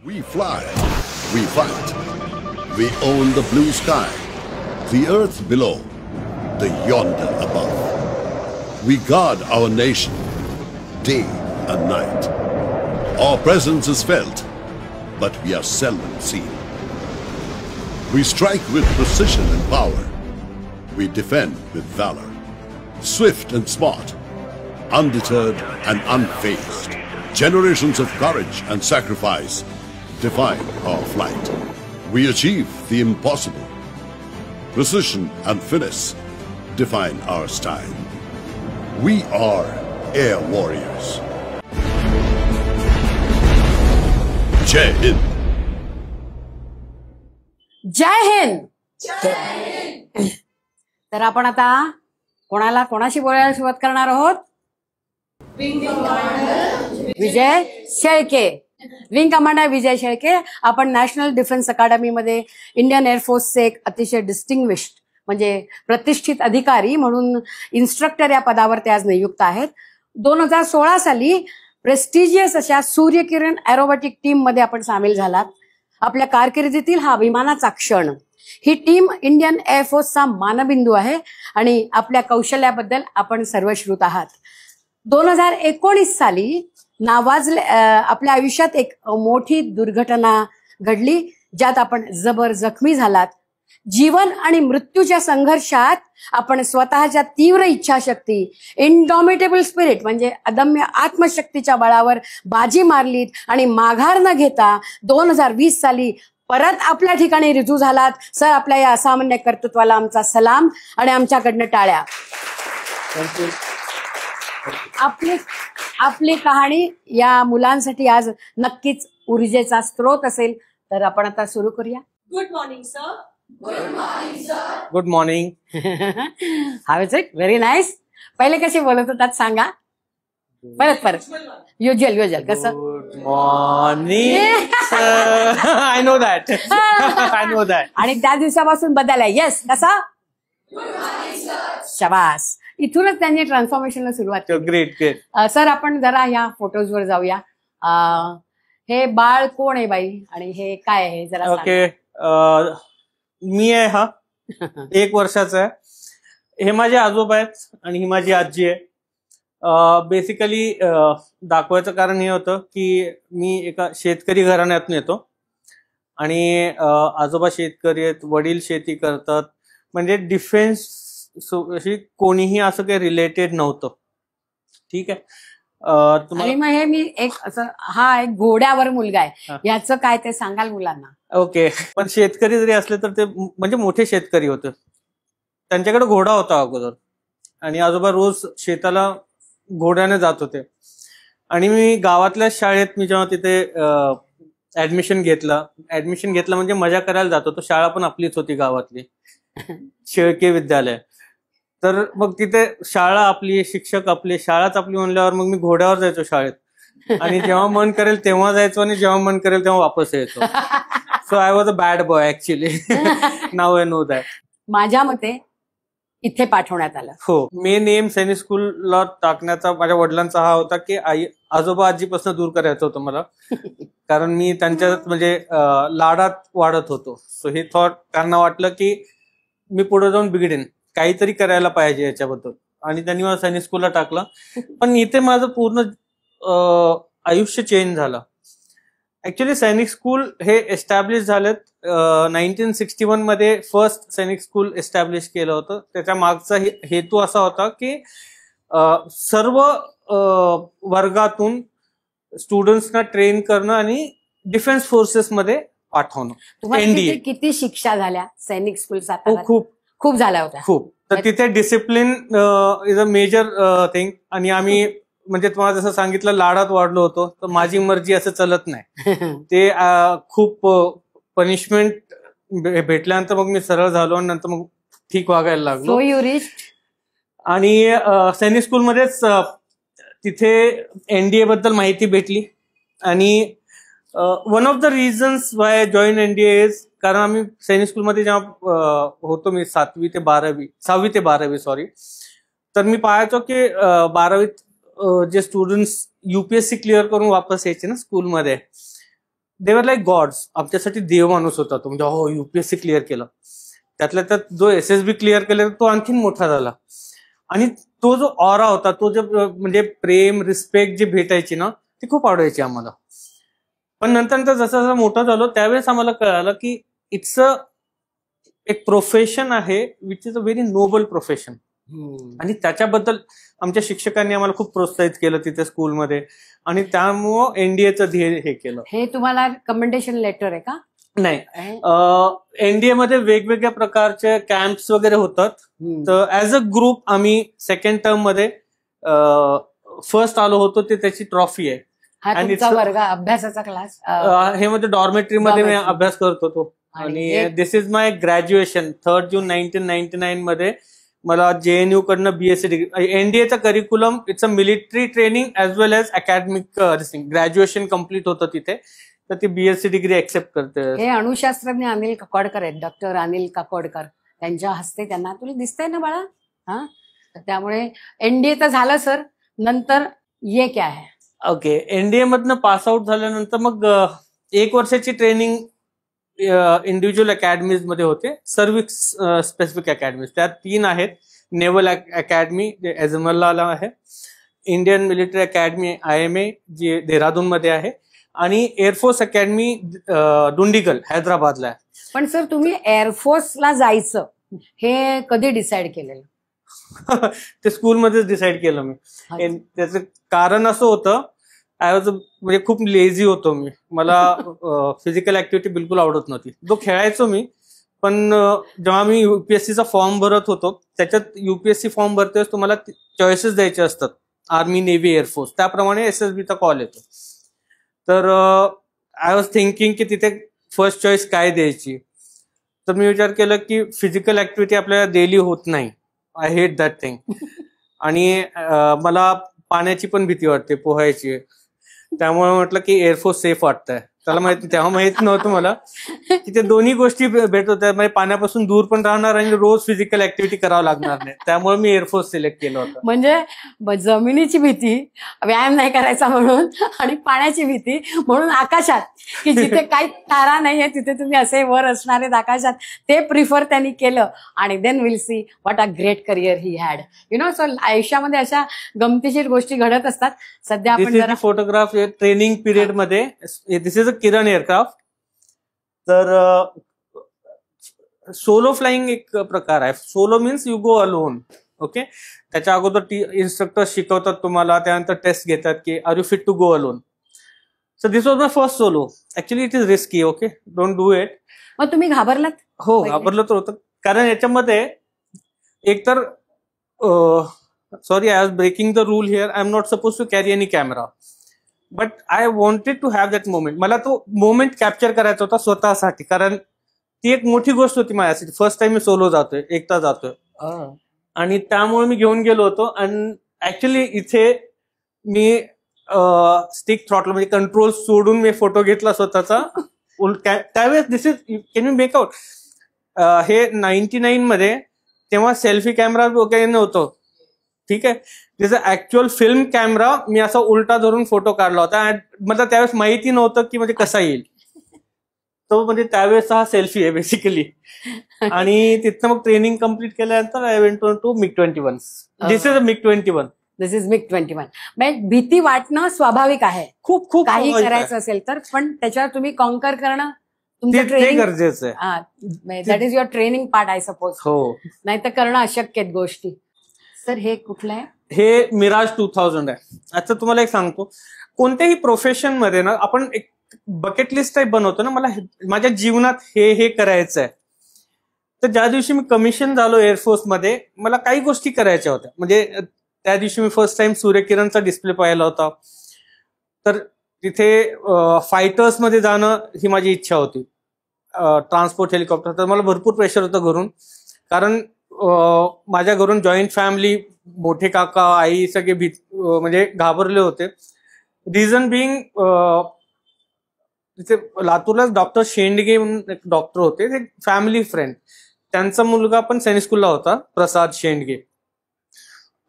We fly, we fight, we own the blue sky, the earth below, the yonder above. We guard our nation, day and night. Our presence is felt, but we are seldom seen. We strike with precision and power. We defend with valor, swift and smart, undeterred and unfazed. Generations of courage and sacrifice define our flight. We achieve the impossible. Precision and finesse define our style. We are air warriors. Jai Hind. जय हिंद. तर आपण आता कोणाशी बोलायला सुरुवात करणार आहोत? विजय Shelke. Wing commander विजय शेळके. आपण national defence अकादमी मध्ये इंडियन एअरफोर्सचे एक अतिशय डिस्टिंग्विश्ड म्हणजे प्रतिष्ठित अधिकारी म्हणून इन्स्ट्रक्टर या पदावर ते आज नियुक्त आहेत. 2016 साली प्रेस्टिजियस अशा सूर्यकिरण एरोबॅटिक टीम मध्ये आपण सामील झालात. आपल्या कारकिर्दीतील हा अभिमानाचा क्षण. ही टीम इंडियन एअरफोर्सचा मानबिंदू आहे आणि आपल्या कौशल्याबद्दल आपण सर्वश्रुत आहात. 2019 साली आपल्या आयुष्यात एक मोठी दुर्घटना घडली ज्यात आपण जबर जखमी झालात. जीवन आणि मृत्यूच्या संघर्षात आपण स्वतःच्या तीव्र इच्छाशक्ती, इनडॉमिटेबल स्पिरिट म्हणजे अदम्य आत्मशक्तीच्या बळावर बाजी मारलीत आणि माघार न घेता 2020 साली परत आपल्या ठिकाणी रुजू झालात. सर, आपल्या या असामान्य कर्तृत्वाला आमचा सलाम आणि आमच्याकडनं टाळ्या. आपली कहाणी या मुलांसाठी आज नक्कीच ऊर्जेचा स्रोत असेल. तर आपण आता सुरू करूया. Good morning sir. Good morning sir. Good morning. How is it? Very nice. पहिले कसे बोलत होतात सांगा. परत युजल कसं? Good morning sir. I know that. I know that. आणि त्या दिवसापासून बदललाय. येस, कसा? शाबास. इथूनच त्यांनी ट्रान्सफॉर्मेशनला सुरुवात केली. Great great. सर, आपण जरा या फोटोजवर जाऊया. हे बाळ कोण आहे बाई आणि हे काय आहे जरा? ओके, मी आहे हा. 1 वर्षाचा आहे. हे माझे आजोबा आहेत आणि ही माझी आजी आहे. बेसिकली दाखवायचं कारण हे होतं की मी एका शेतकरी घराण्यातून येतो आणि आजोबा शेतकरी आहेत, वडील शेती करतात. म्हणजे डिफेन्स अशी कोणीही असं काही रिलेटेड नव्हतं. ठीक आहे. आणि मग हे मी एक असं हा एक घोड्यावर मुलगा आहे, याचं काय ते सांगाल मुलांना? ओके. पण शेतकरी जरी असले तर ते म्हणजे मोठे शेतकरी होते. त्यांच्याकडे घोडा होता अगोदर आणि आजोबा रोज शेताला घोड्याने जात होते. आणि मी गावातल्या शाळेत मी जेव्हा तिथे ऍडमिशन घेतलं म्हणजे मजा करायला जात होतो. शाळा पण आपलीच होती गावातली, शेळके विद्यालय. तर मग तिथे शाळा आपली, शिक्षक आपले, शाळाच आपली म्हणल्यावर मग मी घोड्यावर जायचो शाळेत. आणि जेव्हा मन करेल तेव्हा जायचो आणि जेव्हा मन करेल तेव्हा वापस यायचो. So I was a bad boy actually. Now I know that. माझ्या मते इथे पाठवण्यात आलं. हो, मेन एम सैनिक स्कूलला टाकण्याचा माझ्या वडिलांचा हा होता की आजोबा आजीपासून दूर करायचं होतं मला. कारण मी त्यांच्यात म्हणजे लाडात वाढत होतो. सो हे थॉट त्यांना वाटलं की मी पुढे जाऊन बिघडेन, काहीतरी करायला पाहिजे याच्याबद्दल, आणि त्यांनी मला सैनिक स्कूलला टाकलं. पण इथे माझं पूर्ण आयुष्य चेंज झालं. ऍक्च्युली सैनिक स्कूल हे एस्टॅब्लिश झालेत 1961 मध्ये. फर्स्ट सैनिक स्कूल एस्टॅब्लिश केलं होतं. त्याच्या मागचा हेतू असा होता की सर्व वर्गातून स्टुडंट्सना ट्रेन करणं आणि डिफेन्स फोर्सेसमध्ये पाठवणं. तुम्हाला किती शिक्षा झाल्या सैनिक स्कूलचा? खूप झाल्या होत्या. खूप. तर तिथे discipline is a major thing. आणि आम्ही म्हणजे तुम्हाला जसं सांगितलं लाडात वाढलो होतो, तर माझी मर्जी असं चलत नाही. ते खूप पनिशमेंट भेटल्यानंतर मग मी सरळ झालो आणि नंतर मग ठीक वागायला लागलो. आणि सैनिक स्कूलमध्येच तिथे एनडीए बद्दल माहिती भेटली. आणि one of the reasons why join NDA is कारण आम्ही सैनिक स्कूलमध्ये जेव्हा होतो मी 6वी ते 12वी सॉरी, तर मी पाहायचो की 12वीत जे स्टुडंट्स युपीएससी क्लिअर करून वापस यायचे ना स्कूलमध्ये, देवर लाईक गॉड्स. आमच्यासाठी देव माणूस होता तो. म्हणजे हो युपीएससी क्लिअर केलं, त्यातल्या त्यात जो SSB क्लिअर केला तो आणखीन मोठा झाला. आणि तो जो ऑरा होता, तो जो म्हणजे प्रेम रिस्पेक्ट जी भेटायची ना, ती खूप आवडायची आम्हाला. पण नंतर जसं जसं मोठं झालो त्यावेळेस आम्हाला कळालं की इट्स एक प्रोफेशन आहे which is a very noble profession. आणि त्याच्याबद्दल आमच्या शिक्षकांनी आम्हाला खूप प्रोत्साहित केलं तिथे स्कूलमध्ये, आणि त्यामुळं NDAचं ध्येय हे केलं. हे तुम्हाला कमेंडेशन लेटर आहे का? नाही, NDA मध्ये वेगवेगळ्या प्रकारचे कॅम्प्स वगैरे होतात. तर ऍज अ ग्रुप आम्ही सेकंड टर्म मध्ये फर्स्ट आलो होतो, ते त्याची ट्रॉफी आहे. हा तुमचा वर्ग अभ्यासाचा क्लास? हे मध्ये डॉर्मेटरी मध्ये मी अभ्यास करत होतो. आणि दिस इज माय ग्रॅज्युएशन. 3 जून 1999 मध्ये मला JNU कडनं BSc डिग्री. NDAचा curriculum it's a military training as well as academic graduation complete होतं तिथे, तर ती BSc डिग्री एक्सेप्ट करते. हे अणुशास्त्रज्ञ अनिल काकोडकर आहेत, डॉक्टर अनिल काकोडकर. त्यांच्या हस्ते त्यांना, तुला दिसतंय ना बाळा? हा, त्यामुळे NDA तर झालं सर. नंतर ये क्या है? ओके, NDA मधनं पास आउट झाल्यानंतर मग 1 वर्षाची ट्रेनिंग इंडिव्हिज्युअल अकॅडमीज मध्ये होते, सर्व्हिस स्पेसिफिक अकॅडमीज. त्यात 3 आहेत. नेव्हल अकॅडमी जे एझमलला आहे, इंडियन मिलिटरी अकॅडमी IMA जी देहरादून मध्ये आहे, आणि एअरफोर्स अकॅडमी डुंडिगल हैदराबादला आहे. पण सर तुम्ही एअरफोर्सला जायचं हे कधी डिसाईड केलेलं? ते स्कूलमध्येच डिसाईड केलं मी. त्याचं कारण असं होतं, आय वॉज म्हणजे खूप लेझी होतो मी. मला फिजिकल ऍक्टिव्हिटी बिलकुल आवडत नव्हती. जो खेळायचो मी, पण जेव्हा मी UPSCचा फॉर्म भरत होतो, त्याच्यात UPSC फॉर्म भरतेच तुम्हाला चॉईसेस द्यायचे असतात, आर्मी, नेव्ही, एअरफोर्स. त्याप्रमाणे SSBचा कॉल येतो. तर आय वॉज थिंकिंग की तिथे फर्स्ट चॉईस काय द्यायची. तर मी विचार केला की फिजिकल ऍक्टिव्हिटी आपल्याला डेली होत नाही. I hate that thing. आणि मला पाण्याची पण भीती वाटते, पोहायची. त्यामुळे म्हटलं की एअरफोर्स सेफ वाटतंय. त्याला तेव्हा माहित नव्हतं मला की ते दोन्ही गोष्टी भेट होत्या, म्हणजे पाण्यापासून दूर पण राहणार आणि रोज फिजिकल ऍक्टिव्हिटी करावं लागणार नाही. त्यामुळे मी एअरफोर्स सिलेक्ट केलं होतं. म्हणजे जमिनीची भीती, व्यायाम नाही करायचा म्हणून, आणि पाण्याची भीती म्हणून आकाशात, की जिथे काही तारा नाहीये तिथे तुम्ही असे वर असणारे आकाशात, ते प्रिफर त्यांनी केलं. आणि then will see what a great career he had. So आयुष्यामध्ये अशा गमतीशीर गोष्टी घडत असतात. सध्या आपण जरा फोटोग्राफ ट्रेनिंग पिरियड मध्ये, दिस इज किरण एअरक्राफ्ट. तर सोलो फ्लाइंग एक प्रकार आहे. Solo means you go alone. Okay, त्याच्या अगोदर इन्स्ट्रक्टर शिकवतात तुम्हाला, त्यानंतर टेस्ट घेतात की are you fit to go alone. So this was my first solo. Actually it is risky. Okay, don't do it. मग तुम्ही घाबरलात? हो, घाबरलं तर होतं. कारण याच्यामध्ये एकतर sorry, I was breaking the rule here. I am not suppose to carry any camera, but I wanted to have that moment. मला तो मोमेंट कॅप्चर करायचा होता स्वतःसाठी, कारण ती एक मोठी गोष्ट होती माझ्यासाठी. फर्स्ट टाइम मी सोलो जातोय, एकटा जातोय. आणि त्यामुळे मी घेऊन गेलो होतो. आणि ऍक्च्युली इथे मी स्टिक थ्रॉटल म्हणजे कंट्रोल सोडून मी फोटो घेतला स्वतःचा. त्यावेळेस this is, can you make out, हे 99 मध्ये, तेव्हा सेल्फी कॅमेरा वगैरे नव्हतं. ठीक आहे, तिचा ऍक्च्युअल फिल्म कॅमेरा मी असा उलटा धरून फोटो काढला होता. मला त्यावेळेस माहिती नव्हतं की म्हणजे कसा येईल तो. म्हणजे त्यावेळेस हा सेल्फी आहे बेसिकली. आणि तिथनं मग ट्रेनिंग कम्प्लीट केल्यानंतर I went to MiG-21. This is a MiG-21. This is MiG-21. म्हणजे भीती वाटणं स्वाभाविक आहे, खूप खूप काही करायचं असेल तर. पण त्याच्यावर तुम्ही कॉन्कर करणं तुमचं ट्रेनिंग गरजेचं आहे. That is your training part I suppose. हो, नाही तर करणं अशक्य आहेत गोष्टी. सर हे कुठलं आहे? हे मिराज 2000 आहे. आता तुम्हाला एक सांगतो, कोणत्याही प्रोफेशन मध्ये ना आपण एक बकेट लिस्ट टाईप बनवतो ना. मला माझ्या जीवनात हे करायचं आहे. तर ज्या दिवशी मी कमिशन झालो एअरफोर्स मध्ये, मला काही गोष्टी करायच्या होत्या. म्हणजे त्या दिवशी मी फर्स्ट टाइम सूर्यकिरणचा डिस्प्ले पाहिला होता. तर तिथे फायटर्स मध्ये जाणं ही माझी इच्छा होती. Transport helicopter. तर मला भरपूर प्रेशर होतं घरून, कारण माझ्या घरून जॉईंट फॅमिली, मोठे काका, आई सगळे म्हणजे घाबरले होते. रिझन बिंग, तिथे लातूरलाच डॉक्टर शेंडगे म्हणून एक डॉक्टर होते, ते फॅमिली फ्रेंड. त्यांचा मुलगा पण सैनिक स्कूलला होता, प्रसाद शेंडगे.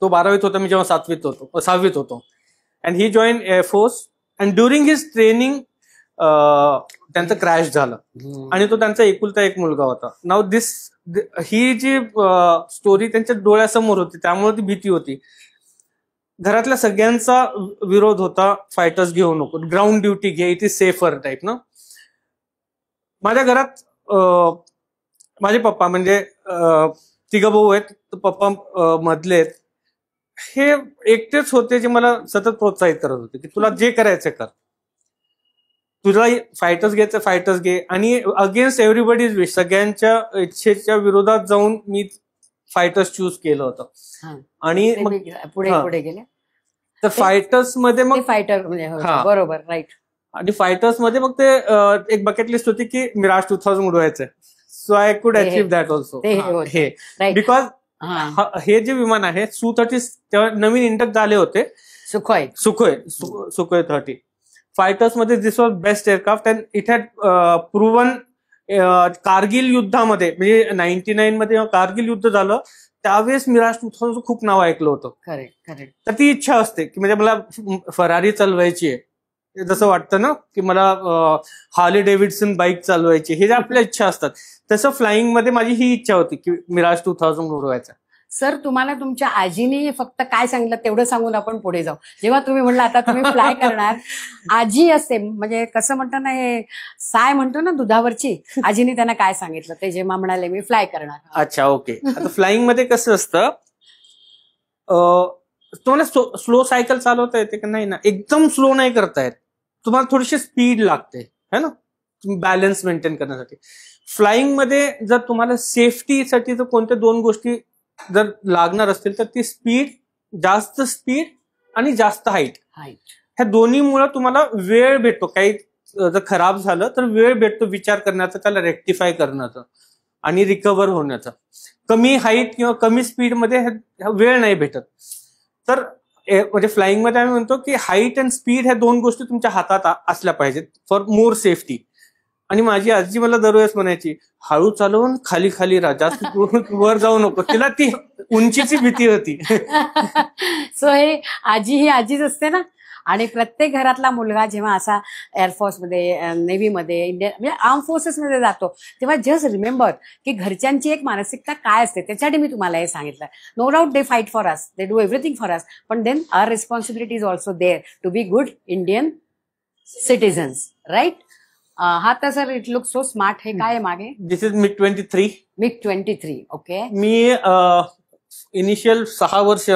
तो 12वीत होता, मी जेव्हा 6वीत होतो. And he join air force. And during his training त्यांचं क्रॅश झालं आणि तो त्यांचा एकुलता एक मुलगा होता. नाव ही जी स्टोरी त्यांच्या डोळ्यासमोर होती, त्यामुळे ती भीती होती. घरातल्या सगळ्यांचा विरोध होता, फायटर्स घेऊ नको, ग्राउंड ड्युटी घे, इट इज सेफर टाईप ना. माझ्या घरात माझे पप्पा म्हणजे तिघ भाऊ आहेत, पप्पा मधले आहेत, हे एकटेच होते जे मला सतत प्रोत्साहित करत होते की तुला जे करायचं कर, तुला फायटर्स घ्यायचं फायटर्स घे. आणि अगेन्स्ट एव्हरीबडीज विश, सगळ्यांच्या इच्छेच्या विरोधात जाऊन मी फायटर्स चूज केलं होतं. आणि पुढे गेले तर फायटर्स मध्ये मग फायटर म्हणजे बरोबर राईट. आणि फायटर्स मध्ये मग ते एक बकेट लिस्ट होती की मिराज 2000 उडवायचंय. So I could achieve that also. हे बिकॉज हे जे विमान आहे Su-30 तेव्हा नवीन इंटक झाले होते, सुखोय 30. फायटर्स मध्ये this was best aircraft and it had proven Kargil युद्धामध्ये, म्हणजे 99 मध्ये कारगिल युद्ध झालं त्यावेळेस मिराज 2000 खूप नाव ऐकलं होतं. करेक्ट. तर ती इच्छा असते की म्हणजे मला फरारी चालवायची आहे, जसं वाटतं ना की मला हार्ले डेव्हिडसन बाईक चालवायची, हे ज्या आपल्या इच्छा असतात, तसं फ्लाइंग मध्ये माझी ही इच्छा होती की मिराज 2000 उडवायचा. सर, तुम्हाला तुमच्या आजीने फक्त काय सांगितलं तेवढं सांगून आपण पुढे जाऊ. जेव्हा तुम्ही म्हणलं आता तुम्ही फ्लाय करणार, आजी असते म्हणजे कसं म्हणतो ना, हे साय म्हणतो ना दुधावरची, आजीने त्यांना काय सांगितलं ते जेव्हा म्हणाले मी फ्लाय करणार? अच्छा, ओके. आता फ्लाइंग मध्ये कसं असतं, तुम्हाला स्लो सायकल चालवता येते का? नाही ना, एकदम स्लो नाही करता येत, तुम्हाला थोडीशी स्पीड लागते है ना बॅलन्स मेंटेन करण्यासाठी. फ्लाइंग मध्ये जर तुम्हाला सेफ्टीसाठी जर कोणत्या दोन गोष्टी जर लागणार असतील तर ती स्पीड, जास्त स्पीड आणि जास्त हाईट. ह्या दोन्हीमुळे तुम्हाला वेळ भेटतो. काही जर खराब झालं तर वेळ भेटतो विचार करण्याचा, त्याला रेक्टिफाय करण्याचा आणि रिकव्हर होण्याचा. कमी हाईट किंवा कमी स्पीड मध्ये वेळ नाही भेटत. तर म्हणजे फ्लाइंग मध्ये आम्ही म्हणतो की हाईट अँड स्पीड ह्या दोन गोष्टी तुमच्या हातात असल्या पाहिजेत फॉर मोर सेफ्टी. आणि माझी आजी मला दरवेळेस म्हणायची, हळू चालवून खाली खाली राहा, जास्त वर जाऊ नको. तिला ती उंचीची भीती होती. सो हे आजी ही आजीच असते ना. आणि प्रत्येक घरातला मुलगा जेव्हा असा एअरफोर्समध्ये, नेव्हीमध्ये, इंडियन म्हणजे आर्म फोर्सेसमध्ये जातो, तेव्हा जस्ट रिमेंबर की घरच्यांची एक मानसिकता काय असते. त्याच्यासाठी मी तुम्हाला हे सांगितलं. No doubt they fight for us, they do everything for us, पण then our responsibility is also there to be good Indian citizens, right? हा तर sir it look so smart. हे काय आहे मागे? This is MiG-23. MiG-23. Okay. मी initial 6 वर्ष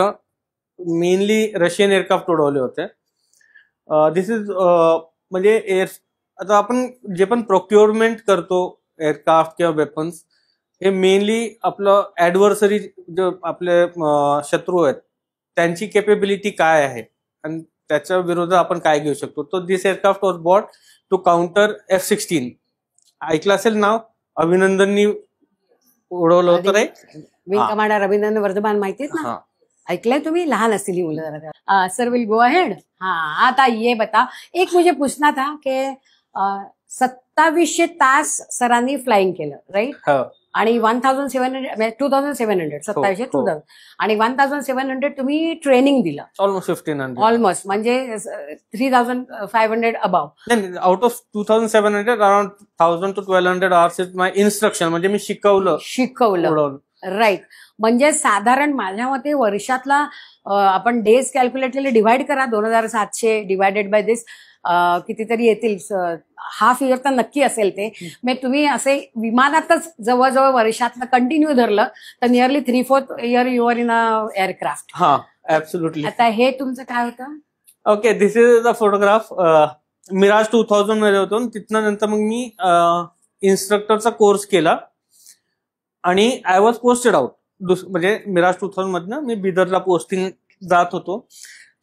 mainly Russian aircraft उडवले होते. दिस इज म्हणजे आता आपण जे पण प्रोक्युअरमेंट करतो एअरक्राफ्ट किंवा वेपन्स, हे मेनली आपलं ऍडव्हर्सरी जे आपले शत्रू आहेत त्यांची केपेबिलिटी काय आहे आणि त्याच्या विरोधात आपण काय घेऊ शकतो. तो this aircraft was bought to counter F-16. ऐकलं असेल नाव, अभिनंदननी उडवलं होतं रे. विंग कमांडर अभिनंदन वर्धमान, माहितीत ना? ऐकलंय तुम्ही? लहान असतील ही मुलं. Sir will go ahead. हाँ, आता ये बता, एक मुझे पूछना था कि 2700 तास सरांनी फ्लाइंग केलं, राईट? आणि 1700 2700 आणि 1700 तुम्ही ट्रेनिंग दिलं. ऑलमोस्ट 1500. ऑलमोस्ट म्हणजे 3500 above. Out of 2700 around 1000 to 1200 hours is my instruction. म्हणजे मी शिकवलं. राईट. म्हणजे साधारण माझ्या मते वर्षातला आपण डेज कॅल्क्युलेट केले, डिवाइड करा 2700 डिवायडेड बाय दिस, कितीतरी येतील. हाफ इयर तर नक्की असेल ते. मग तुम्ही असे विमानातच जवळजवळ वर्षातलं कंटिन्यू धरलं तर nearly 3/4 year you're in a aircraft. हा, ऍब्सोल्युटली. आता हे तुमचं काय होतं? Okay, this is the photograph. Mirage 2000 मध्ये होतो. तिथनं नंतर मग मी इन्स्ट्रक्टरचा कोर्स केला आणि आय वॉज पोस्टेड आउट. म्हणजे मिराज 2000 मधनं मी बिदरला पोस्टिंग जात होतो.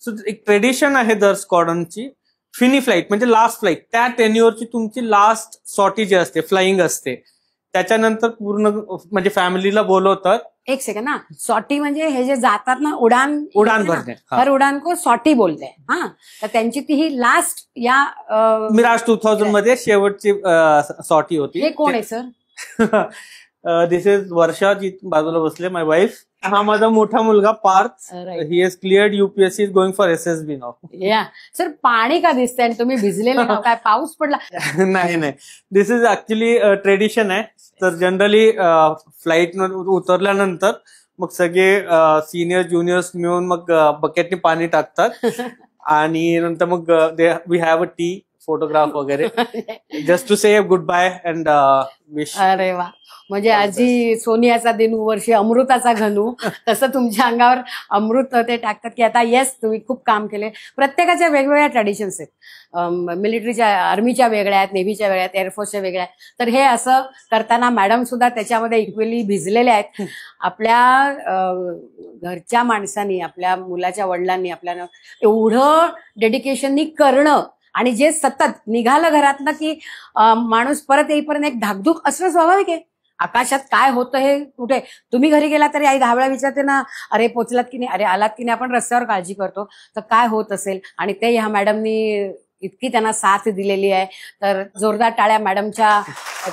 सो एक ट्रेडिशन आहे दर स्क्वॉड्रनची, फिनी फ्लाईट म्हणजे लास्ट फ्लाईट. त्या टेन्युअरची तुमची लास्ट सॉटी जी असते, फ्लाइंग असते. त्याच्यानंतर पूर्ण म्हणजे फॅमिलीला बोलवतात. एक सेकंड ना, सॉटी म्हणजे हे जे जातात ना उडान भरणे, हर उडान को सॉटी बोलते. हा, तर त्यांची ती ही लास्ट या मिराज 2000 मध्ये शेवटची सॉटी होती. हे कोण आहे सर? दिस इज वर्षा जी बाजूला बसले, माय वाईफ. हा माझा मोठा मुलगा Parth. He has cleared UPSC, is going for SSB now. या सर, पाणी का दिसतंय आणि तुम्ही भिजलेले का? काय पाऊस पडला? नाही नाही, दिस इज ऍक्च्युली ट्रेडिशन आहे. तर जनरली फ्लाईट उतरल्यानंतर मग सगळे सिनियर ज्युनियर्स मिळून मग बकेटने पाणी टाकतात आणि नंतर मग we have a tea, photograph वगैरे, just to say good bye and wish. अरे वा, म्हणजे आजी सोनियाचा दिनू वर्षी अमृताचा घनू, तसं तुमच्या अंगावर अमृत ते टाकतात की आता येस तुम्ही खूप काम केले. प्रत्येकाच्या वेगवेगळ्या ट्रॅडिशन्स आहेत. मिलिटरीच्या, आर्मीच्या वेगळ्या आहेत, नेव्हीच्या वेगळ्या आहेत, एअरफोर्सच्या वेगळ्या आहेत. तर हे असं करताना मॅडम सुद्धा त्याच्यामध्ये इक्वली भिजलेल्या आहेत. आपल्या घरच्या माणसांनी, आपल्या मुलाच्या वडिलांनी आपल्याला एवढं डेडिकेशननी करणं आणि जे सतत निघालं घरातनं की माणूस परत येईपर्यंत एक धाकधूक असणं स्वाभाविक आहे. आकाशात काय होतं हे कुठे, तुम्ही घरी गेला तरी आई 10 वेळा विचारते ना, अरे पोचलात की नाही, अरे आलात की नाही. आपण रस्त्यावर काळजी करतो, तर काय होत असेल. आणि ते ह्या मॅडमनी इतकी त्यांना साथ दिलेली आहे. तर जोरदार टाळ्या मॅडमच्या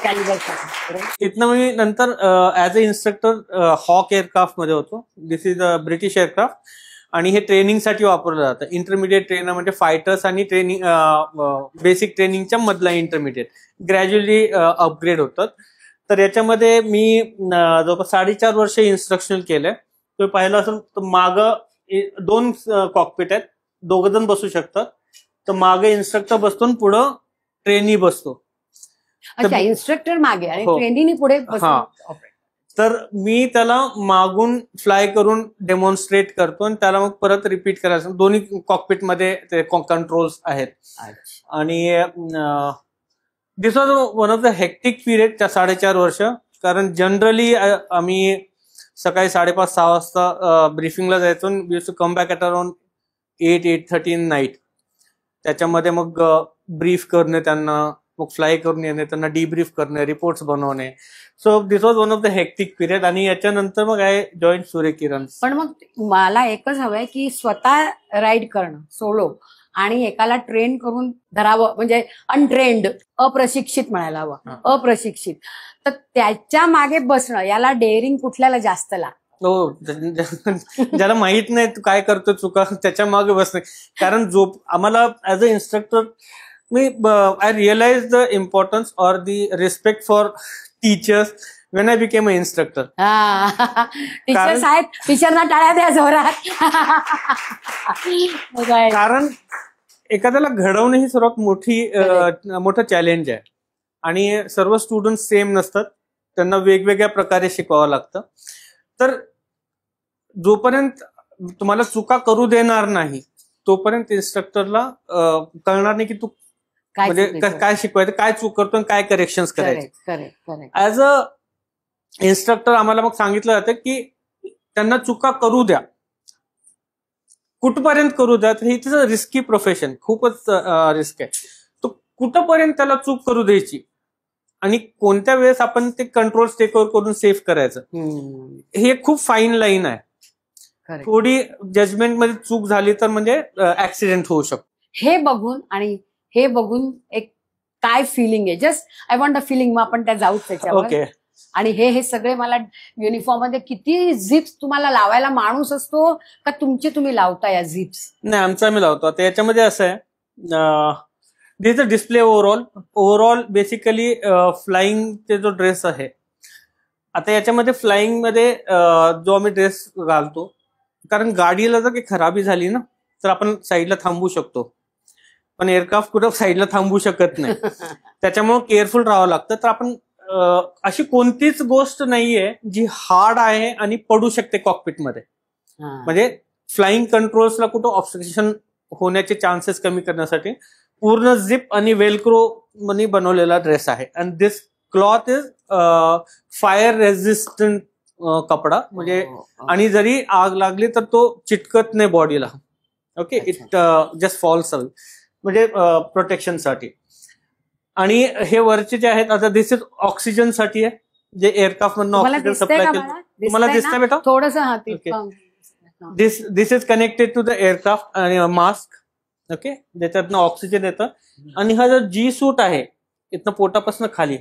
कॅलिबरसाठी. इथनं मी नंतर as a instructor Hawk aircraft मध्ये होतो. This is a British aircraft आणि हे ट्रेनिंगसाठी वापरलं जातं. इंटरमिडिएट ट्रेनर म्हणजे फायटर्स आणि ट्रेनिंग, बेसिक ट्रेनिंगच्या मधला इंटरमिडिएट, ग्रॅज्युअली अपग्रेड होतात. तर याच्यामध्ये मी जवळपास 4.5 वर्ष इन्स्ट्रक्शनल केलंय. तुम्ही पाहिलं असेल तर मागं 2 कॉकपिट आहेत, 2 जण बसू शकतात. तर मागे इन्स्ट्रक्टर बसतो आणि पुढं ट्रेनी बसतो. अच्छा, इन्स्ट्रक्टर मागे आणि हो. ट्रेनीनी पुढे बसतो. तर मी त्याला मागून फ्लाय करून डेमॉन्स्ट्रेट करतो आणि त्याला मग परत रिपीट करायचं. दोन्ही कॉकपिटमध्ये ते कंट्रोल्स आहेत. आणि this was one of the hectic period त्या 4.5 वर्ष. कारण जनरली आम्ही सकाळी 5:30-6 वाजता ब्रीफिंगला जायचो. We used to come back at around 8-8:30 in night. त्याच्यामध्ये मग ब्रीफ करणे त्यांना, मग फ्लाय करून येणे, त्यांना डीब्रीफ करणे, रिपोर्ट्स बनवणे. So this was one of the hectic period. आणि याच्यानंतर मग आय जॉईन सूर्यकिरण. पण मग मला एकच हवंय की स्वतः राईड करणं सोलो आणि एकाला ट्रेन करून धरावं, म्हणजे अनट्रेन्ड, अप्रशिक्षित म्हणायला हवं, अप्रशिक्षित. तर त्याच्या मागे बसणं, याला डेअरिंग कुठल्याला जास्त लागतं? हो, ज्याला माहित नाही तू काय करतो चुका, त्याच्या मागे बसणे. कारण जो आम्हाला ऍज अ इन्स्ट्रक्टर मी I realise the importance or the respect for teachers when I became an instructor. Teachers आहेत, टीचरना टाळ्या द्या जोरात. कारण एखाद्याला घडवणे ही सर्वात मोठं चॅलेंज आहे. आणि सर्व स्टुडंट सेम नसतात, त्यांना वेगवेगळ्या प्रकारे शिकवावं लागतं. तर जोपर्यंत तुम्हाला चुका करू देणार नाही तोपर्यंत इन्स्ट्रक्टरला कळणार नाही की तू म्हणजे काय शिकवायचं, काय चूक करतो आणि काय करेक्शन्स करायचे. ऍज अ इन्स्ट्रक्टर आम्हाला मग सांगितलं जातं की त्यांना चुका करू द्या, कुठपर्यंत करू द्या. हे तिचं रिस्की प्रोफेशन, खूपच रिस्क आहे. तो कुठपर्यंत त्याला चूक करू द्यायची आणि कोणत्या वेळेस आपण ते कंट्रोल टेक ओव्हर करून सेव्ह करायचं, हे खूप फाईन लाईन आहे. थोडी जजमेंट मध्ये चूक झाली तर म्हणजे ऍक्सिडेंट होऊ शकतो. हे बघून एक काय फिलिंग आहे, just I want a feeling. मग आपण त्या जाऊच त्याच्यावर. ओके. आणि हे सगळे मला युनिफॉर्म मध्ये किती झिप्स तुम्हाला लावायला माणूस असतो का तुम्ही लावता या झिप्स? नाही, आमचं आम्ही लावतो. आता याच्यामध्ये असं आहे, this a display overall basically फ्लाइंगचे जो ड्रेस आहे. आता याच्यामध्ये फ्लाइंग मध्ये जो आम्ही ड्रेस घालतो, कारण गाडीला जर काही खराबी झाली ना तर आपण साईडला थांबू शकतो, पण एअरक्राफ्ट कुठं साईडला थांबू शकत नाही. त्याच्यामुळे केअरफुल राहावं लागतं. तर आपण अशी कोणतीच गोष्ट नाहीये जी हार्ड आहे आणि पडू शकते कॉकपिटमध्ये. म्हणजे फ्लाइंग कंट्रोल्सला कुठं ऑब्स्ट्रक्शन होण्याचे चान्सेस कमी करण्यासाठी पूर्ण झिप आणि वेलक्रो मध्ये बनवलेला ड्रेस आहे. And this cloth is fire resistant कपडा, म्हणजे आणि जरी आग लागली तर तो चिटकत नाही बॉडीला. Okay, it just falls away, म्हणजे प्रोटेक्शनसाठी. आणि हे वरचे जे आहेत, आता दिस इज ऑक्सिजन साठी आहे, जे एअरक्राफ्ट मधून ऑक्सिजन सप्लाय केलं. तुम्हाला दिसतंय बेटा? थोडंसं. This is connected to the aircraft आणि मास्क. ओके, ज्याच्यातनं ऑक्सिजन येतं. आणि हा जो जी सूट आहे इथनं पोटापासून खाली,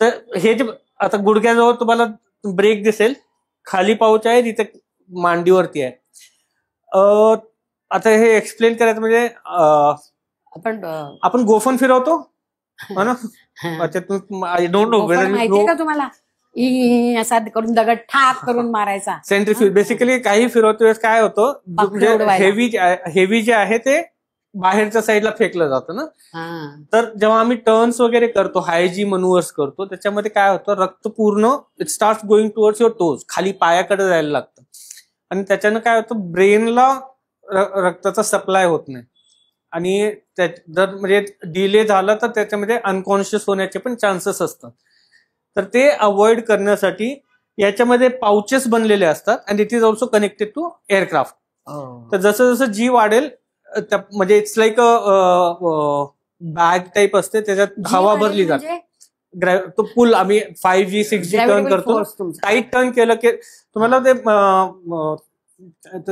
तर हे जे आता गुडघ्याजवळ तुम्हाला ब्रेक दिसेल, खाली पाऊच आहे, तिथे मांडीवरती आहे. आता हे एक्सप्लेन करायचं म्हणजे आपण गोफन फिरवतो हो ना. आय डोंट नो माहितीये का तुम्हाला, असा करून दगड ठाक करून मारायचा. सेंट्रीफ्यूज बेसिकली काही फिरवतो वेळेस काय होतं, हेवी जे आहे ते बाहेरच्या साईडला फेकलं जातं ना. तर जेव्हा आम्ही टर्न्स वगैरे करतो, हायजी मनूवर्स करतो, त्याच्यामध्ये काय होतं, रक्त पूर्ण it start going towards your toes, खाली पायाकडे जायला लागतं. आणि त्याच्यानं काय होतं, ब्रेनला रक्ताचा सप्लाय होत नाही. आणि जर म्हणजे डिले झाला तर त्याच्यामध्ये अनकॉन्शियस होण्याचे पण चान्सेस असतात. तर ते अवॉइड करण्यासाठी याच्यामध्ये पाउचेस बनलेले असतात, and it is also connected to aircraft. तर जसं जसं जी वाढेल, म्हणजे इट्स लाईक बॅग टाईप असते, त्याच्यात हवा भरली जाते. तो पूल आम्ही 5G 6G टर्न करतो, टाईट टर्न केलं की तुम्हाला ते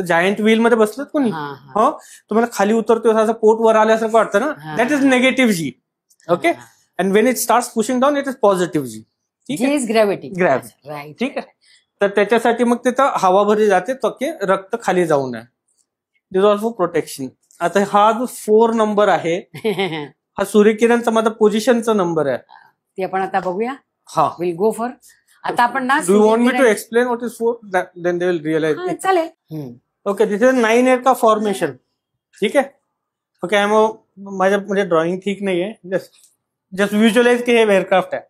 जायंट व्हील मध्ये बसलं कोणी, हो, तुम्हाला खाली उतरतो असं पोट वर आल्यासारखं वाटतं ना, that is negative G. Okay, and when it start pushing down it is positive G. ठीक आहे, ग्रॅव्हिटी. ठीक आहे. तर त्याच्यासाठी मग तिथं हवा भरली जाते की रक्त खाली जाऊ नये. दिस ऑल्सो प्रोटेक्शन. आता हा जो 4 नंबर आहे हा सूर्यकिरणचा माझा पोझिशनचा नंबर आहे. ते आपण आता बघूया. हा, विल गो फॉर. आता आपण ना, do you want me to explain what is 4? Then they will realise. चालेल. Okay, this is 9 aircraft formation. ठीक आहे. ओके, माझ्या म्हणजे ड्रॉइंग ठीक नाहीये, जस्ट व्हिज्युअलाइज की हे एअरक्राफ्ट आहे.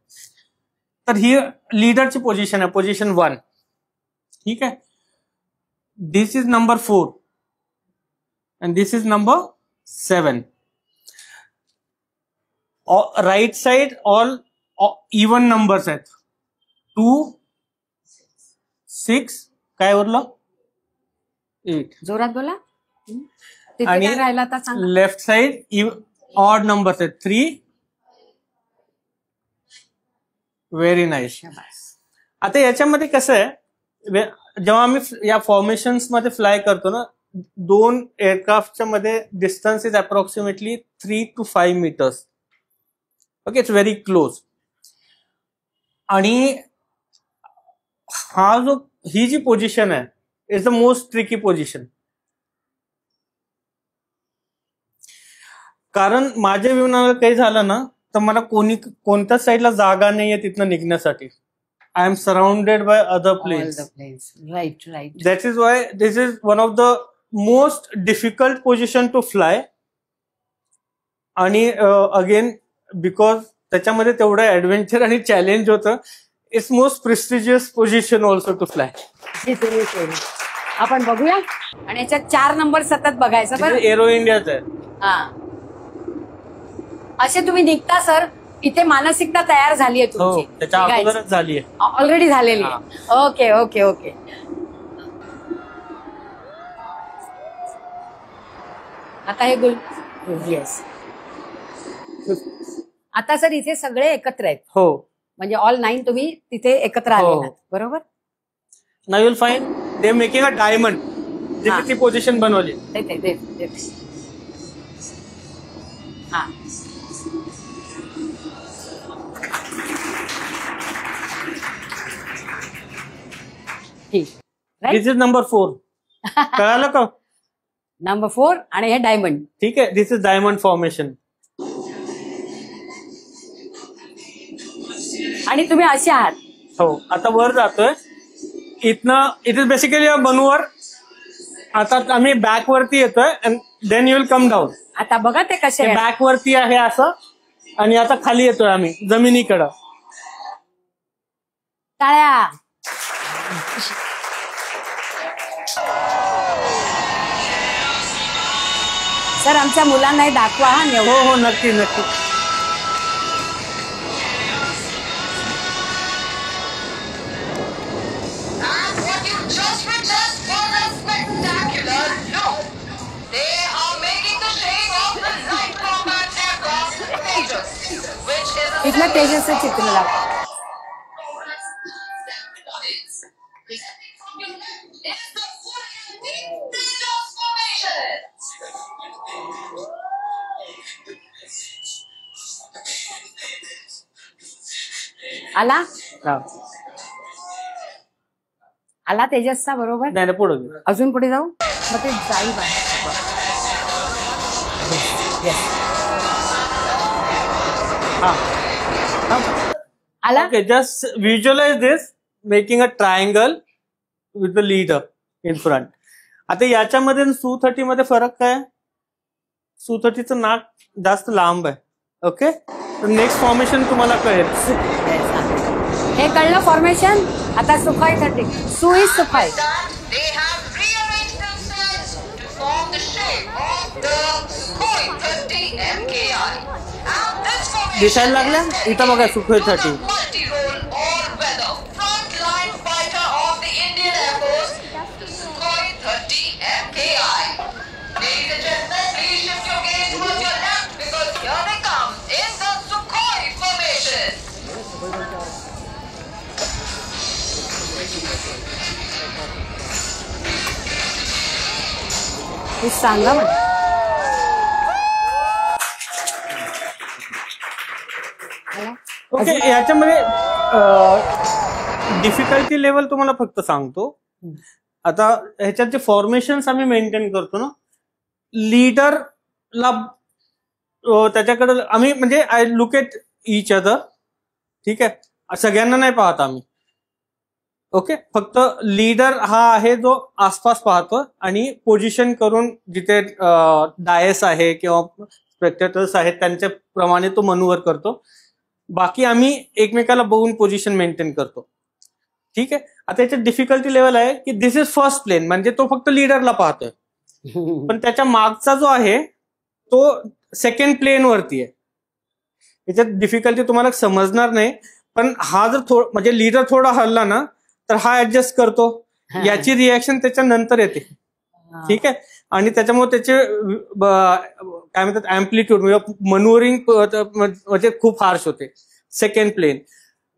तर ही लीडरची पोझिशन आहे, पोझिशन 1. ठीक आहे. दिस is number 4 and this is number 7. Right side all even numbers आहेत. 2, 6, काय उरलं, 8. जोरात बोला. आणि राहिला आता सांग. लेफ्ट साइड ऑड नंबर्स आहेत, 3. Very nice. आता याच्यामध्ये कसं आहे, जेव्हा आम्ही या फॉर्मेशन्स मध्ये फ्लाय करतो ना, 2 एअरक्राफ्टच्या मध्ये distance is approximately 3 to 5 meters. Okay, it's very close. आणि ही जी पोझिशन आहे is the most tricky position. कारण माझ्या विमानाला काही झालं ना, तर मला कोणत्याच साईडला जागा नाहीये तिथनं निघण्यासाठी. I am surrounded by other planes. Right. That is why this is one of the most difficult position to fly. आणि अगेन बिकॉज त्याच्यामध्ये तेवढं ऍडव्हेंचर आणि चॅलेंज होतं, it's most prestigious position also to fly. आपण बघूया. आणि याच्यात 4 number सतत बघायचं बरं. एरो इंडियाच आहे. हा, असे तुम्ही निघता सर, इथे मानसिकता तयार झाली आहे तुमची. त्याच्या अगोदरच झाली आहे, ऑलरेडी झालेली आहे. Okay okay okay. आता हे येस. आता सर इथे सगळे एकत्र आहेत. हो, म्हणजे ऑल 9 तुम्ही तिथे एकत्र आले, बरोबर. Now you will find they making a diamond. जिथे ती पोझिशन बनवली. हा, दिस इज नंबर 4. कळालं का? नंबर 4 आणि हे डायमंड. ठीक आहे, दिस इज डायमंड फॉर्मेशन. आणि तुम्ही असे आहात. हो, आता वर जातोय इथनं. It is basically a manoeuvre. आता आम्ही बॅक वरती येतोय, and then you will come down. आता बघा ते कसे बॅक वरती आहे असं, आणि आता खाली येतोय आम्ही जमिनीकडं. टाळ्या. सर आमच्या मुलांना दाखवा. हो, नक्की नक्की. इथलं तेजसचं चित्र दाखवा. आला. आला तेजसचा बरोबर. नाही पुढे अजून पुढे जाऊ मग ते जाईल आला. Okay, just visualise this making a triangle with the leader in front. आता याच्यामध्ये Su-30 मध्ये फरक काय? Su-30चं नाक जास्त लांब आहे. ओके, नेक्स्ट फॉर्मेशन तुम्हाला कळेल. हे कळलं फॉर्मेशन. आता सुखाई 30 सुई सुखाई. दिसायला लागल्या इथं बघा सुखाई 30. हे सांगा मला. ओके, याच्यामध्ये डिफिकल्टी लेवल तुम्हाला फक्त सांगतो. आता ह्याच्यात जे फॉर्मेशन्स आम्ही मेंटेन करतो ना, लीडरला त्याच्याकडे आम्ही म्हणजे I look at each other. ठीक आहे, सगळ्यांना नाही पाहत आम्ही. ओके, फक्त लीडर हा आहे जो आसपास पाहतो आणि पोझिशन करून जिथे डायस आहे किंवा स्पेक्टेटर्स आहेत त्यांच्याप्रमाणे तो मनोवर करतो. बाकी आम्ही एकमेकाला बघून पोझिशन मेंटेन करतो. ठीक आहे, आता याच्यात डिफिकल्टी लेवल आहे की दिस इज फर्स्ट प्लेन, म्हणजे तो फक्त लीडरला पाहतोय. पण त्याच्या मागचा जो आहे तो सेकंड प्लेन वरती आहे. याच्यात डिफिकल्टी तुम्हाला समजणार नाही, पण हा जर म्हणजे लीडर थोडा हल्ला ना तर हा ऍडजस्ट करतो. याची रिॲक्शन त्याच्या नंतर येते. ठीक आहे, आणि त्याच्यामुळे त्याचे काय म्हणतात अँप्लिट्यूड म्हणजे मनोवरिंग म्हणजे खूप हार्श होते. सेकंड प्लेन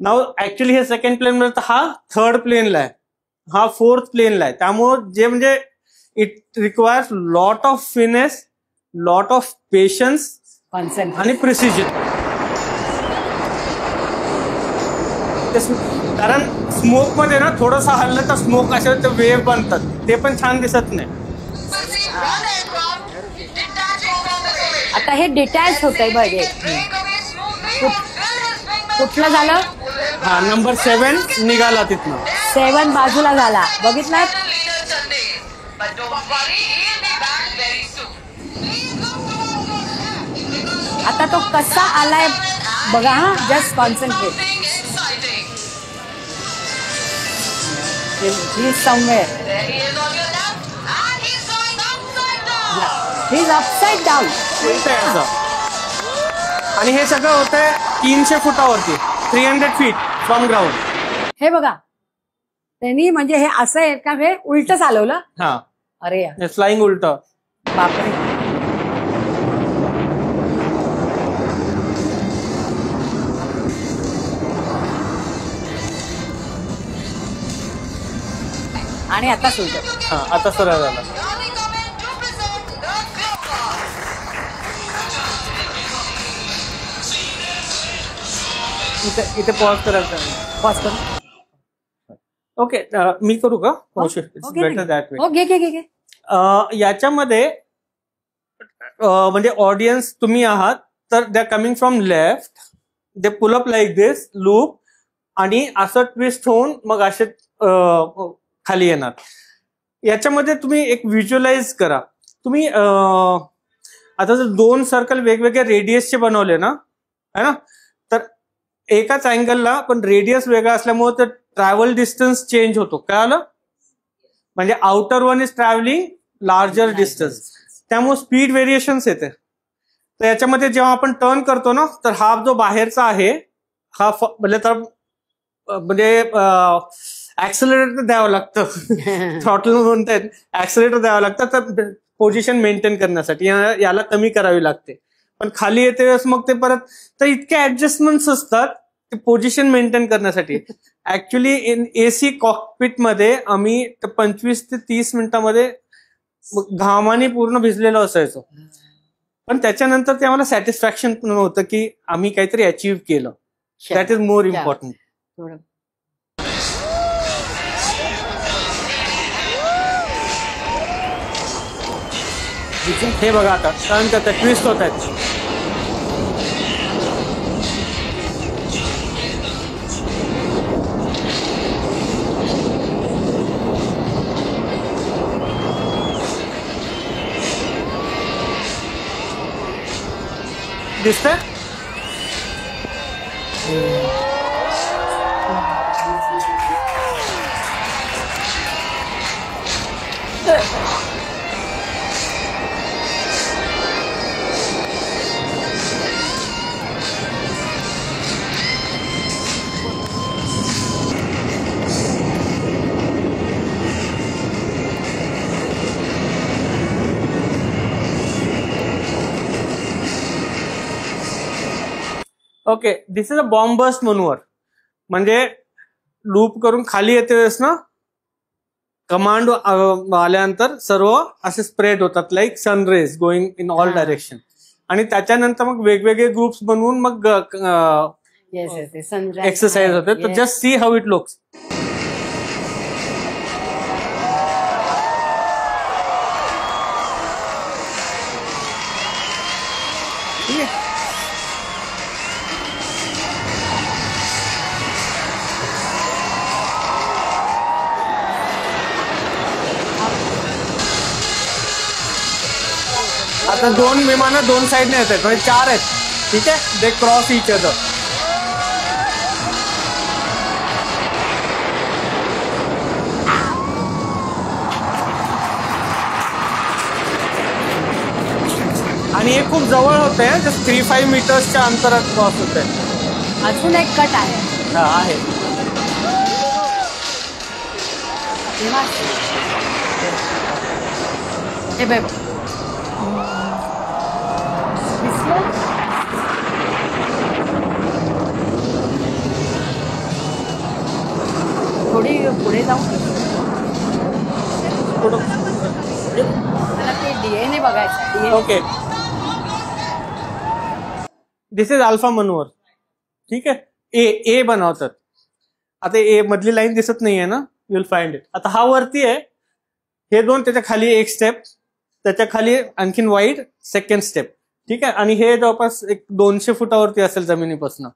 नाव ऍक्च्युली हे सेकंड प्लेन म्हणजे हा थर्ड प्लेनला आहे, हा फोर्थ प्लेनला आहे. त्यामुळे जे म्हणजे it requires lot of finesse, lot of patience आणि प्रिसिजन. कारण स्मोक मध्ये ना थोडंसं हल्लं तर स्मोक असे वेव्ह बनतात, ते पण छान दिसत नाही. आता हे डिटॅच होतंय बघे. कुठलं झालं? हा, नंबर 7 निघाला तिथनं. 7 बाजूला झाला, बघितलं. आता तो कसा आलाय बघा. हा, just concentrate. He's somewhere. He's upside down. आणि हे सगळं होतंय 300 फुटावरती, 300 फीट फ्रॉम ग्राउंड. हे बघा त्यांनी म्हणजे हे असं आहे का, हे उलट चालवलं. हा, अरे यार, फ्लाइंग उलट. बापरे. आणि आता सुलट. हा, आता सरळ झाला. इथे पॉज करायचं. पॉज करू. ओके, मी करू का? याच्यामध्ये म्हणजे ऑडियन्स तुम्ही आहात तर they are coming from left, they pull up like this loop आणि असं ट्विस्ट होऊन मग असे खाली येणार. याच्यामध्ये तुम्ही एक व्हिज्युअलाइज करा. तुम्ही आता जर 2 सर्कल वेगवेगळ्या रेडियसचे बनवले ना, है ना, तर एकाच अँगलला पण रेडियस वेगळा असल्यामुळे तर ट्रॅव्हल डिस्टन्स चेंज होतो. काय आलं म्हणजे outer one is travelling larger distance, त्यामुळे स्पीड व्हेरिएशन्स येते. तर याच्यामध्ये जेव्हा आपण टर्न करतो ना तर हा जो बाहेरचा आहे हा म्हणजे ऍक्सेलरेटर द्यावं लागतं. थ्रॉटल म्हणतात, ऍक्सेलरेटर द्यावं लागतं तर पोझिशन मेंटेन करण्यासाठी याला कमी करावी लागते. पण खाली येते वेळेस मग ते परत तर इतके ऍडजस्टमेंट्स असतात ते पोझिशन मेंटेन करण्यासाठी. ऍक्च्युली इन एसी कॉकपिट मध्ये आम्ही 25 ते 30 मिनिटांमध्ये घामाने पूर्ण भिजलेलो असायचो. पण त्याच्यानंतर ते आम्हाला सॅटिस्फॅक्शन पण होतं की आम्ही काहीतरी अचीव्ह केलं. That is more important. हे बघा आता टर्न करतात, ट्विस्ट होत आहेत. दिसतंय? Okay, this is a bomb burst manoeuvre. म्हणजे लूप करून खाली येते वेळेस ना, कमांड आल्यानंतर सर्व असे स्प्रेड होतात like sun rays going in all direction. आणि त्याच्यानंतर मग वेगवेगळे ग्रुप्स बनवून मग एक्सरसाइज होते. तर just see how it looks. आता दोन विमानं दोन साईडने येत आहेत, म्हणजे 4 आहेत. ठीक आहे, दे क्रॉस इच अदर. आणि हे खूप जवळ होते, जस्ट 3-5 मीटर्सच्या अंतरात क्रॉस होत आहे. अजून एक कट आहे. आहे. हे बघ, थोडी पुढे जाऊ. मला ते डीएनए बघायचं. Okay, this is alpha manoeuvre. ठीक आहे, ए बनवतात. आता ए मधली लाईन दिसत नाहीये ना, यू विल फाइंड इट. आता हा वरती आहे, हे दोन, त्याच्या खाली एक स्टेप, त्याच्या खाली आणखीन वाईड सेकंड स्टेप. ठीक आहे, आणि हे जवळपास एक 200 फुटावरती असेल जमिनीपासून.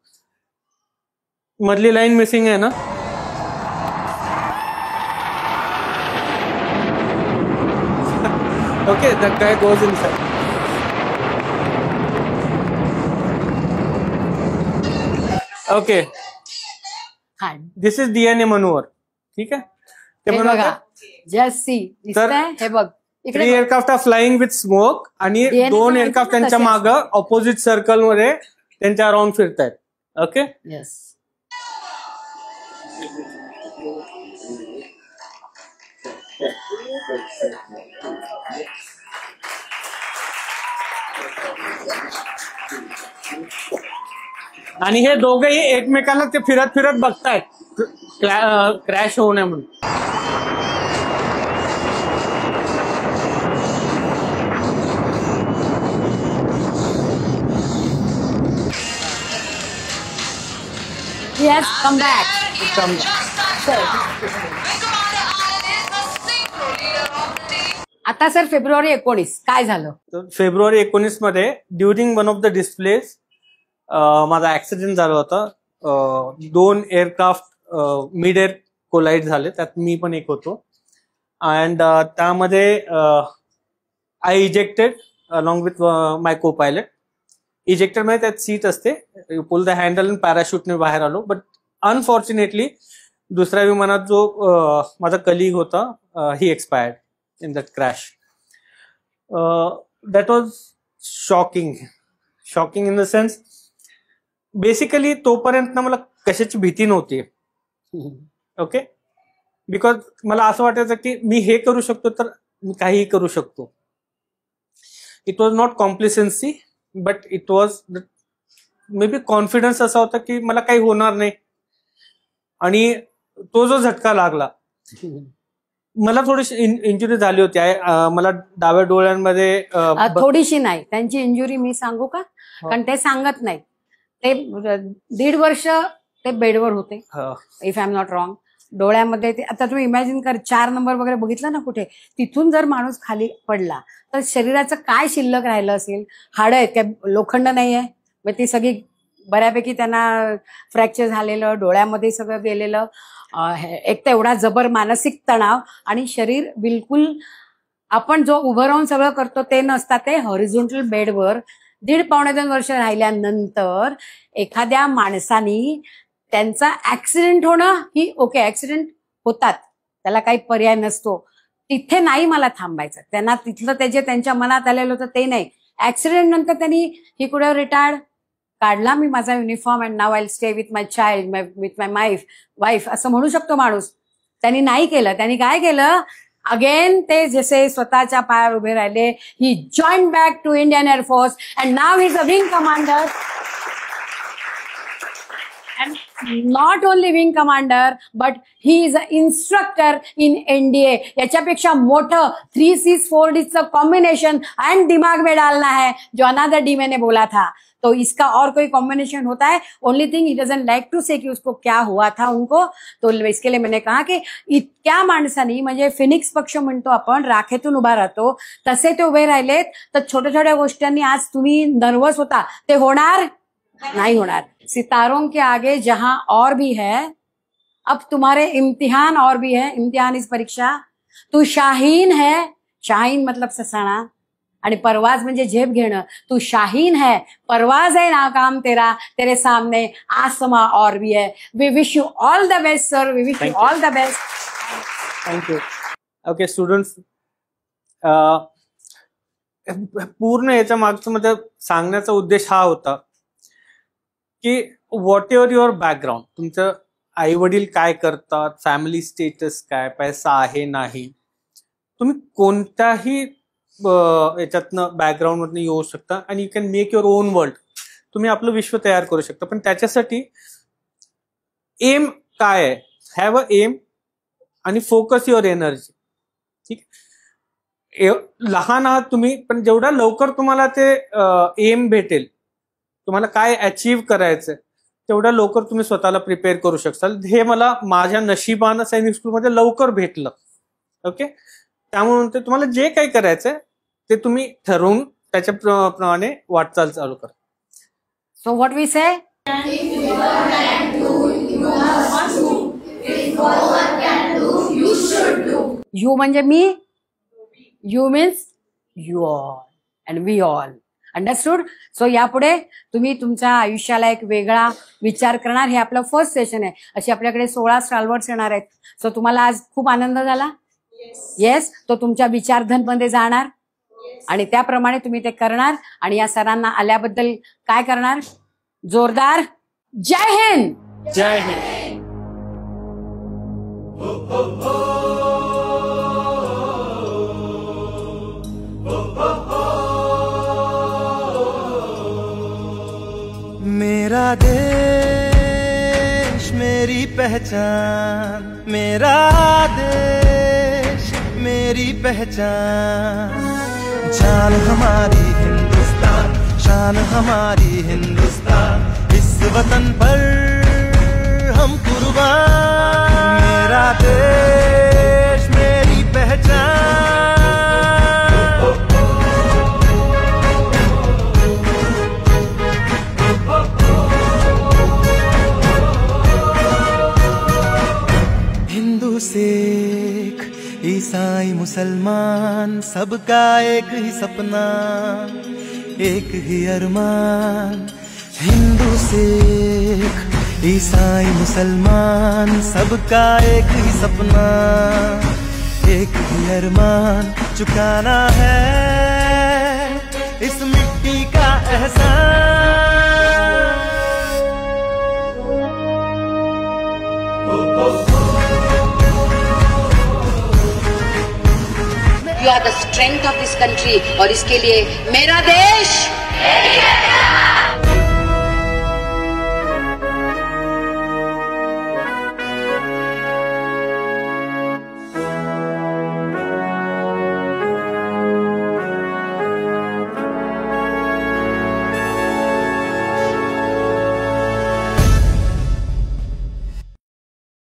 मधली लाईन मिसिंग आहे ना. Okay, that guy goes inside. Okay, this is DNA manoeuvre. ठीक आहे, ते बघा, जस्ट सी. दिसतंय? हे बघ, 3 aircraft are flying with smoke आणि 2 एअरक्राफ्ट त्यांच्या मागं ऑपोजिट सर्कल मध्ये त्यांच्या अराउंड फिरतायत. Okay, yes. आणि हे दोघेही एकमेकांना ते फिरत फिरत बघतायत क्रॅश होऊ नये म्हणून. He has come back. आता सर फेब्रुवारी 19 काय झालं? फेब्रुवारी 19 मध्ये during one of the displace माझा ऍक्सिडेंट झाला होता. 2 एअरक्राफ्ट मिड एअर कोलाइड झाले, त्यात मी पण एक होतो. अँड त्यामध्ये आय इजेक्टेड अलॉंग विथ माय को पायलट. इजेक्टेड मध्ये त्यात सीट असते, यू पुल द हँडल आणि पॅराशूटने बाहेर आलो. बट अनफॉर्च्युनेटली दुसऱ्या विमानात जो माझा कलीग होता, he expired in that crash. That was shocking in the sense, basically तोपर्यंत मला कशाची भीती नव्हती. ओके, बिकॉज मला असं वाटायचं की मी हे करू शकतो तर मी काहीही करू शकतो. It was not complacency, but it was maybe confidence असा होता की मला काही होणार नाही. आणि तो जो झटका लागला, मला थोडीशी इंजुरी झाली होती. मला डाव्या डोळ्यांमध्ये थोडीशी नाही, त्यांची इंजुरी मी सांगू का? कारण ते सांगत नाही. ते 1.5 वर्ष ते बेडवर होते, if I am not wrong. डोळ्यामध्ये ते आता तुम्ही इमॅजिन कर 4 नंबर वगैरे बघितलं ना कुठे, तिथून जर माणूस खाली पडला तर शरीराचं काय शिल्लक राहिलं असेल? हाडं आहेत काय? लोखंड नाहीये? मग ती सगळी बऱ्यापैकी त्यांना फ्रॅक्चर झालेलं, डोळ्यामध्ये सगळं गेलेलं, एक तर एवढा जबर मानसिक तणाव आणि शरीर बिलकुल आपण जो उभं राहून सगळं करतो ते नसता, ते हॉरिझॉन्टल बेडवर 1.5-2 वर्ष राहिल्यानंतर एखाद्या माणसानी त्यांचा ऍक्सिडेंट होणं ही ओके, ऍक्सिडेंट होतात, त्याला काही पर्याय नसतो, तिथे नाही मला थांबायचं. त्यांना तिथलं ते जे त्यांच्या मनात आलेलं होतं ते नाही. ऍक्सिडेंट नंतर त्यांनी ही कुठे रिटायर्ड काढला, मी माझा uniform and now I stay with my child with my wife असं म्हणू शकतो माणूस. त्यांनी नाही केलं. त्यांनी काय केलं? अगेन ते जसे स्वतःच्या पायावर उभे राहिले. He join back to Indian Air Force and now he is a wing commander. And not only wing commander, but he is an instructor in NDA. याच्यापेक्षा मोठं 3Cs 4Ds का कॉम्बिनेशन एंड दिमाग में डालना है, जो अनादर डी मैंने बोला था. तो इसका और कोई कॉम्बिनेशन होता है? Only thing he doesn't like to say कि उसको क्या हुआ था उनको. तो इसके लिए मैंने कहा की इतक्या माणसांनी, म्हणजे फिनिक्स पक्ष म्हणतो आपण, राखेतून उभा राहतो तसे ते उभे राहिलेत. तर छोट्या छोट्या गोष्टींनी आज तुम्ही नर्वस होता, ते होणार नहीं होणार. सितारों के आगे जहां और भी है, अब तुम्हारे इम्तिहान और भी है. इम्तिहान इस परीक्षा. तू शाहीन है, शाहीन मतलब ससाणा, आणि परवाज म्हणजे झेप घेणं. तू शाहीन है, परवाज है नाकाम तेरा, तेरे सामने आसमां और भी है. We wish you all the best sir, we wish you all the best. Thank you. Okay students, पूर्ण याच्या मागचं म्हणजे सांगण्याचा उद्देश हा होता की व्हॉट एव्हर युअर बॅकग्राऊंड, तुमचं आई वडील काय करतात, फॅमिली स्टेटस काय, पैसा आहे नाही, तुम्ही कोणत्याही याच्यातनं बॅकग्राऊंड मधनं येऊ शकता आणि you can make your on world. तुम्ही आपलं विश्व तयार करू शकता. पण त्याच्यासाठी एम काय आहे? हॅव अ एम आणि फोकस युअर एनर्जी. ठीक, लहान आहात तुम्ही, पण जेवढा लवकर तुम्हाला ते एम भेटेल, तुम्हाला काय अचीव्ह करायचंय, तेवढ्या लवकर तुम्ही स्वतःला प्रिपेअर करू शकाल. हे मला माझ्या नशिबानं सैनिक स्कूलमध्ये लवकर भेटलं. ओके, त्यामुळे तुम्हाला जे काही करायचंय ते तुम्ही ठरवून त्याच्याप्रमाणे वाटचाल चालू करा. So what we say, you म्हणजे मी, you means you all and we all. Understood? So यापुढे तुम्ही तुमच्या आयुष्याला एक वेगळा विचार करणार. हे आपलं फर्स्ट सेशन आहे. अशी आपल्याकडे 16 स्टॉलवर्ड्स येणार आहेत. सो तुम्हाला आज खूप आनंद झाला? येस. तो तुमच्या विचारधनमध्ये जाणार आणि त्याप्रमाणे तुम्ही ते करणार. आणि या सरांना आल्याबद्दल काय करणार? जोरदार जय हिंद. जय हिंद. मेरा देश मेरी पहचान, मेरा देश मेरी पहचान. जान हमारी हिंदुस्तान, शान हमारी हिंदुस्तान, इस वतन पर हम कुर्बान. मेरा देश मेरी पहचान. हिंदू सिख ईसाई मुसलमान, सबका एक ही सपना, एक ही अरमान. हिंदू सिख ईसाई मुसलमान, सबका एक ही सपना, एक ही अरमान. चुकाना है इस मिट्टी का एहसान. You are the strength of this country और इसके लिए मेरा देश